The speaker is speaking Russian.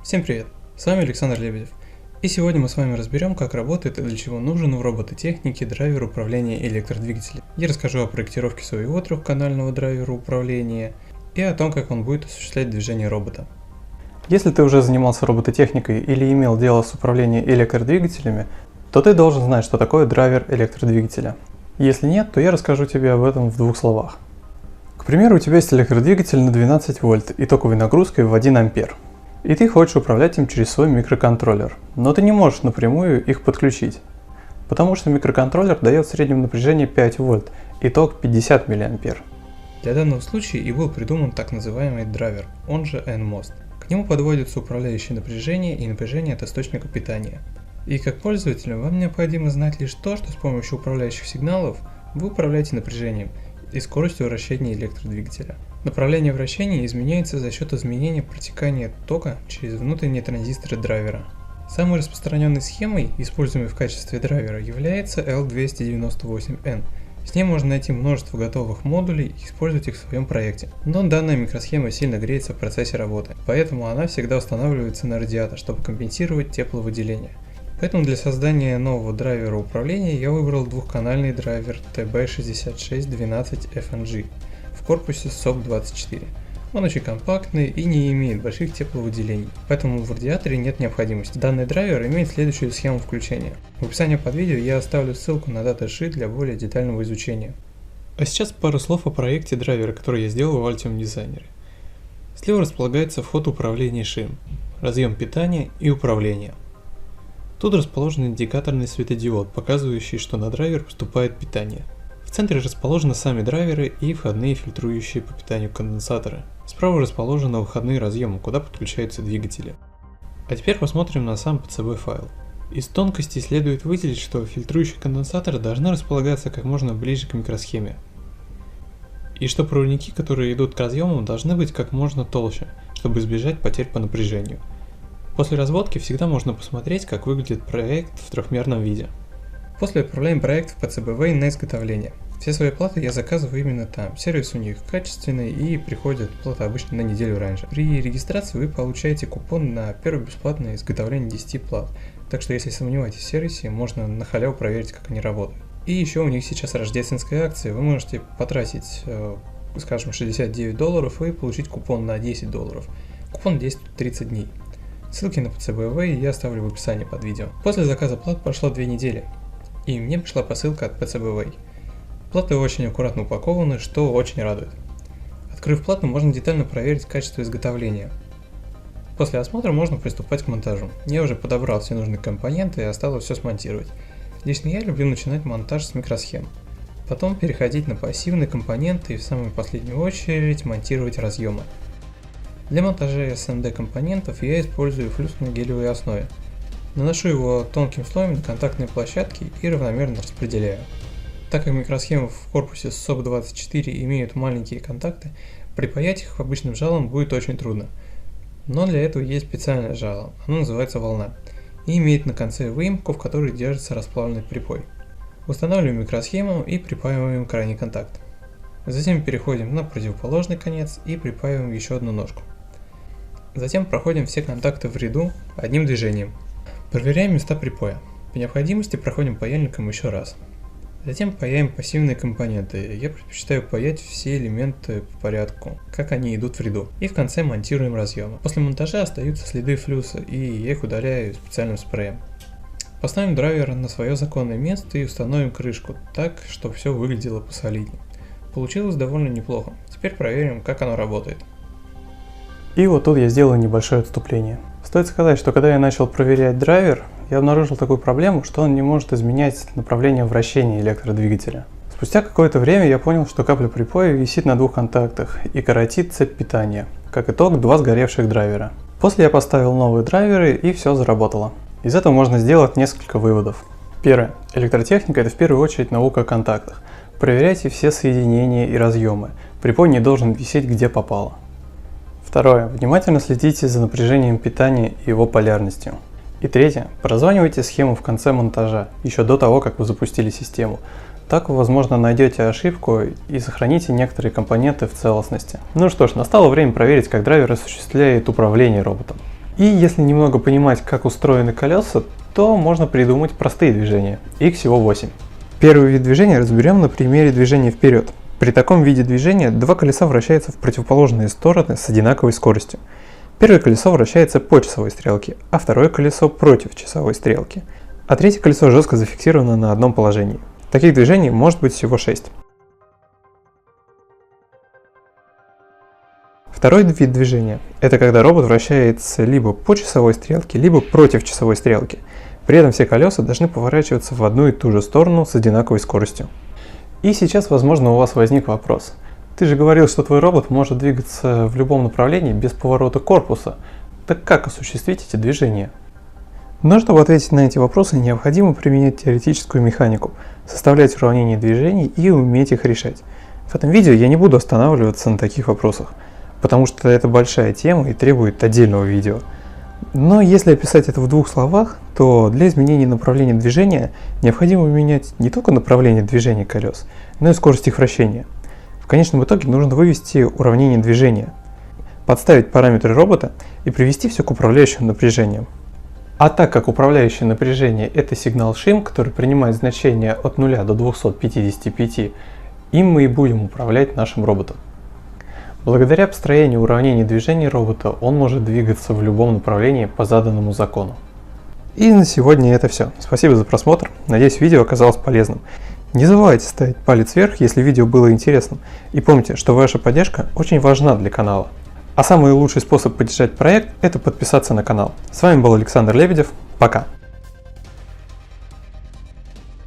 Всем привет! С вами Александр Лебедев. И сегодня мы с вами разберем, как работает и для чего нужен в робототехнике драйвер управления электродвигателем. Я расскажу о проектировке своего трехканального драйвера управления и о том, как он будет осуществлять движение робота. Если ты уже занимался робототехникой или имел дело с управлением электродвигателями, то ты должен знать, что такое драйвер электродвигателя. Если нет, то я расскажу тебе об этом в двух словах. К примеру, у тебя есть электродвигатель на 12 вольт и токовой нагрузкой в 1 ампер. И ты хочешь управлять им через свой микроконтроллер, но ты не можешь напрямую их подключить, потому что микроконтроллер дает в среднем напряжение 5 вольт и ток 50 мА. Для данного случая и был придуман так называемый драйвер, он же NMOS. К нему подводятся управляющие напряжение и напряжение от источника питания. И как пользователю вам необходимо знать лишь то, что с помощью управляющих сигналов вы управляете напряжением и скоростью вращения электродвигателя. Направление вращения изменяется за счет изменения протекания тока через внутренние транзисторы драйвера. Самой распространенной схемой, используемой в качестве драйвера, является L298N. С ней можно найти множество готовых модулей и использовать их в своем проекте. Но данная микросхема сильно греется в процессе работы, поэтому она всегда устанавливается на радиатор, чтобы компенсировать тепловыделение. Поэтому для создания нового драйвера управления я выбрал двухканальный драйвер TB6612FNG в корпусе SOP24. Он очень компактный и не имеет больших тепловыделений, поэтому в радиаторе нет необходимости. Данный драйвер имеет следующую схему включения. В описании под видео я оставлю ссылку на даташит для более детального изучения. А сейчас пару слов о проекте драйвера, который я сделал в Altium Designer. Слева располагается вход управления шин, разъем питания и управления. Тут расположен индикаторный светодиод, показывающий, что на драйвер поступает питание. В центре расположены сами драйверы и входные фильтрующие по питанию конденсаторы. Справа расположены выходные разъемы, куда подключаются двигатели. А теперь посмотрим на сам PCB файл. Из тонкостей следует выделить, что фильтрующие конденсаторы должны располагаться как можно ближе к микросхеме. И что проводники, которые идут к разъемам, должны быть как можно толще, чтобы избежать потерь по напряжению. После разводки всегда можно посмотреть, как выглядит проект в трехмерном виде. После отправляем проект в PCBWay на изготовление. Все свои платы я заказываю именно там, сервис у них качественный и приходят платы обычно на неделю раньше. При регистрации вы получаете купон на первое бесплатное изготовление 10 плат, так что если сомневаетесь в сервисе, можно на халяву проверить, как они работают. И еще у них сейчас рождественская акция, вы можете потратить, скажем, $69 и получить купон на $10. Купон действует 30 дней. Ссылки на PCBWay я оставлю в описании под видео. После заказа плат прошло 2 недели, и мне пришла посылка от PCBWay. Платы очень аккуратно упакованы, что очень радует. Открыв плату, можно детально проверить качество изготовления. После осмотра можно приступать к монтажу. Я уже подобрал все нужные компоненты и осталось все смонтировать. Лично я люблю начинать монтаж с микросхем. Потом переходить на пассивные компоненты и в самую последнюю очередь монтировать разъемы. Для монтажа SMD компонентов я использую флюс на гелевой основе. Наношу его тонким слоем на контактные площадки и равномерно распределяю. Так как микросхемы в корпусе SOP24 имеют маленькие контакты, припаять их обычным жалом будет очень трудно. Но для этого есть специальное жало, оно называется волна, и имеет на конце выемку, в которой держится расплавленный припой. Устанавливаем микросхему и припаиваем крайний контакт. Затем переходим на противоположный конец и припаиваем еще одну ножку. Затем проходим все контакты в ряду одним движением. Проверяем места припоя. По необходимости проходим паяльником еще раз. Затем паяем пассивные компоненты. Я предпочитаю паять все элементы по порядку, как они идут в ряду. И в конце монтируем разъемы. После монтажа остаются следы флюса, и я их удаляю специальным спреем. Поставим драйвер на свое законное место и установим крышку так, чтобы все выглядело посолиднее. Получилось довольно неплохо. Теперь проверим, как оно работает. И вот тут я сделаю небольшое отступление. Стоит сказать, что когда я начал проверять драйвер, я обнаружил такую проблему, что он не может изменять направление вращения электродвигателя. Спустя какое-то время я понял, что капля припоя висит на двух контактах и коротит цепь питания. Как итог, 2 сгоревших драйвера. После я поставил новые драйверы и все заработало. Из этого можно сделать несколько выводов. Первое. Электротехника – это в первую очередь наука о контактах. Проверяйте все соединения и разъемы. Припой не должен висеть где попало. Второе. Внимательно следите за напряжением питания и его полярностью. И третье. Прозванивайте схему в конце монтажа, еще до того, как вы запустили систему. Так вы, возможно, найдете ошибку и сохраните некоторые компоненты в целостности. Ну что ж, настало время проверить, как драйвер осуществляет управление роботом. И если немного понимать, как устроены колеса, то можно придумать простые движения. Их всего 8. Первый вид движения разберем на примере движения вперед. При таком виде движения два колеса вращаются в противоположные стороны с одинаковой скоростью. Первое колесо вращается по часовой стрелке, а второе колесо против часовой стрелки. А третье колесо жестко зафиксировано на одном положении. Таких движений может быть всего 6. Второй вид движения – это когда робот вращается либо по часовой стрелке, либо против часовой стрелки. При этом все колеса должны поворачиваться в одну и ту же сторону с одинаковой скоростью. И сейчас, возможно, у вас возник вопрос. Ты же говорил, что твой робот может двигаться в любом направлении без поворота корпуса. Так как осуществить эти движения? Но чтобы ответить на эти вопросы, необходимо применять теоретическую механику, составлять уравнения движений и уметь их решать. В этом видео я не буду останавливаться на таких вопросах, потому что это большая тема и требует отдельного видео. Но если описать это в двух словах, то для изменения направления движения необходимо менять не только направление движения колес, но и скорость их вращения. В конечном итоге нужно вывести уравнение движения, подставить параметры робота и привести все к управляющим напряжениям. А так как управляющее напряжение – это сигнал ШИМ, который принимает значение от 0 до 255, им мы и будем управлять нашим роботом. Благодаря построению уравнений движения робота он может двигаться в любом направлении по заданному закону. И на сегодня это все. Спасибо за просмотр. Надеюсь, видео оказалось полезным. Не забывайте ставить палец вверх, если видео было интересным. И помните, что ваша поддержка очень важна для канала. А самый лучший способ поддержать проект – это подписаться на канал. С вами был Александр Лебедев. Пока!